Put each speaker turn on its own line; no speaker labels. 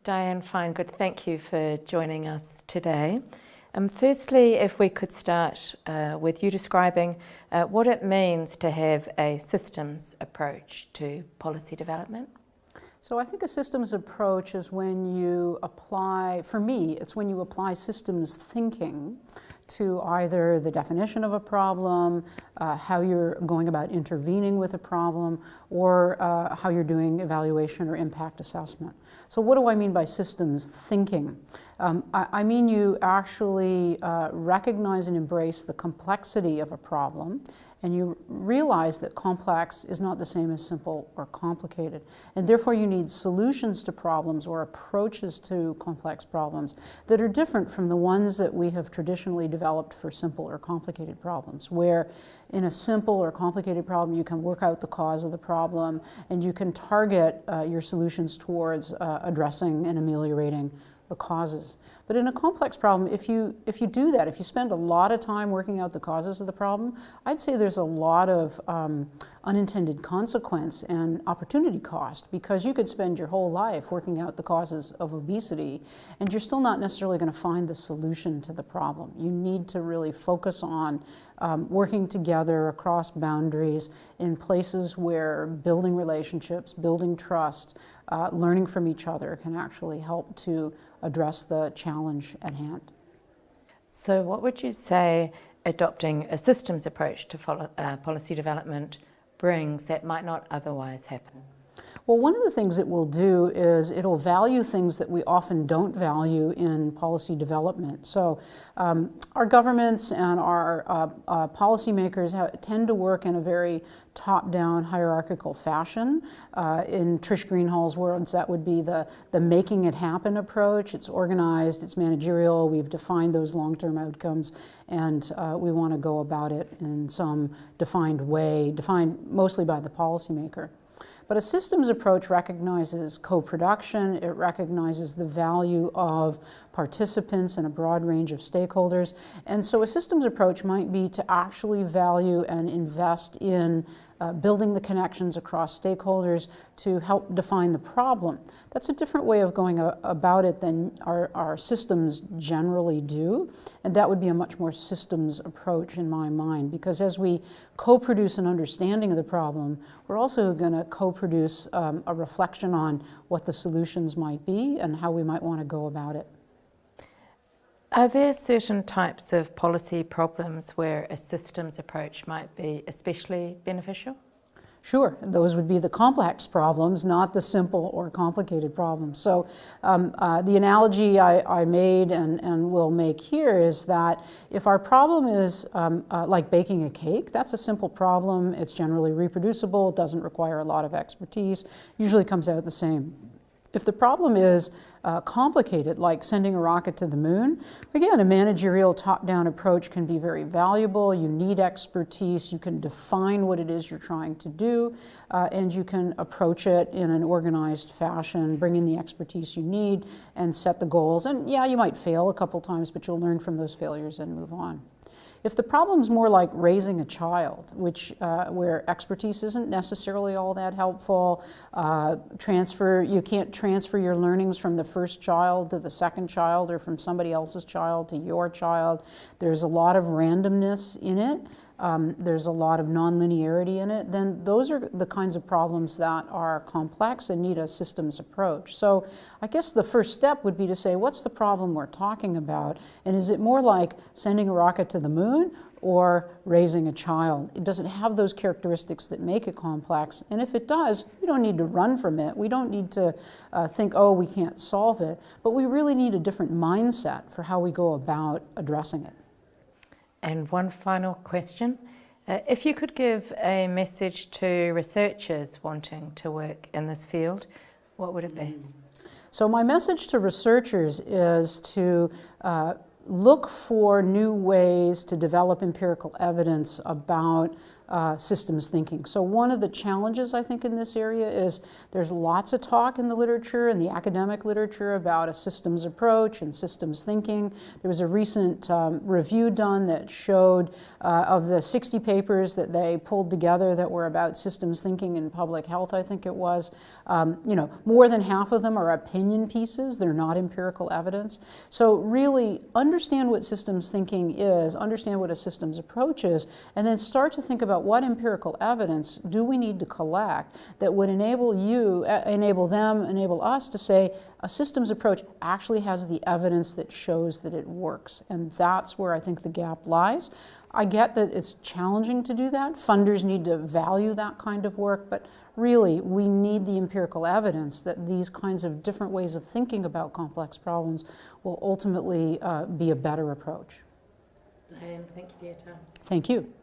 Diane Finegood, thank you for joining us today. Firstly, if we could start with you describing what it means to have a systems approach to policy development.
So I think a systems approach is when you apply, for me, it's when you apply systems thinking to either the definition of a problem, how you're going about intervening with a problem, or how you're doing evaluation or impact assessment. So what do I mean by systems thinking? I mean you actually recognize and embrace the complexity of a problem, and you realize that complex is not the same as simple or complicated. And therefore you need solutions to problems or approaches to complex problems that are different from the ones that we have traditionally developed for simple or complicated problems, where in a simple or complicated problem you can work out the cause of the problem and you can target your solutions towards addressing and ameliorating the causes. But in a complex problem, if you do that, if you spend a lot of time working out the causes of the problem, I'd say there's a lot of unintended consequence and opportunity cost, because you could spend your whole life working out the causes of obesity and you're still not necessarily going to find the solution to the problem. You need to really focus on working together across boundaries in places where building relationships, building trust, learning from each other can actually help to address the challenge at hand.
So what would you say adopting a systems approach to policy development brings that might not otherwise happen?
Well, one of the things it will do is it'll value things that we often don't value in policy development. So our governments and our policymakers tend to work in a very top-down hierarchical fashion. In Trish Greenhall's words, that would be the making it happen approach. It's organized, it's managerial, we've defined those long-term outcomes, and we want to go about it in some defined way, defined mostly by the policymaker. But a systems approach recognizes co-production, it recognizes the value of participants and a broad range of stakeholders. And so a systems approach might be to actually value and invest in building the connections across stakeholders to help define the problem. That's a different way of going about it than our systems generally do, and that would be a much more systems approach in my mind, because as we co-produce an understanding of the problem, we're also going to co-produce a reflection on what the solutions might be and how we might want to go about it.
Are there certain types of policy problems where a systems approach might be especially beneficial?
Sure, those would be the complex problems, not the simple or complicated problems. So the analogy I made and will make here is that if our problem is like baking a cake, that's a simple problem, it's generally reproducible, it doesn't require a lot of expertise, usually comes out the same. If the problem is complicated, like sending a rocket to the moon, again, a managerial top-down approach can be very valuable. You need expertise, you can define what it is you're trying to do, and you can approach it in an organized fashion, bring in the expertise you need, and set the goals. And yeah, you might fail a couple times, but you'll learn from those failures and move on. If the problem's more like raising a child, where expertise isn't necessarily all that helpful, you can't transfer your learnings from the first child to the second child or from somebody else's child to your child. There's a lot of randomness in it. There's a lot of nonlinearity in it, then those are the kinds of problems that are complex and need a systems approach. So I guess the first step would be to say, what's the problem we're talking about? And is it more like sending a rocket to the moon or raising a child? Does it have those characteristics that make it complex? And if it does, we don't need to run from it. We don't need to think, oh, we can't solve it. But we really need a different mindset for how we go about addressing it.
And one final question. If you could give a message to researchers wanting to work in this field, what would it be?
So my message to researchers is to look for new ways to develop empirical evidence about systems thinking. So one of the challenges, I think, in this area is there's lots of talk in the literature, in the academic literature, about a systems approach and systems thinking. There was a recent review done that showed of the 60 papers that they pulled together that were about systems thinking in public health, I think it was, more than half of them are opinion pieces. They're not empirical evidence. So really understand what systems thinking is, understand what a systems approach is, and then start to think about what empirical evidence do we need to collect that would enable us to say a systems approach actually has the evidence that shows that it works. And that's where I think the gap lies. I get that it's challenging to do that. Funders need to value that kind of work, but really we need the empirical evidence that these kinds of different ways of thinking about complex problems will ultimately be a better approach.
Diane, thank you for your time.
Thank you.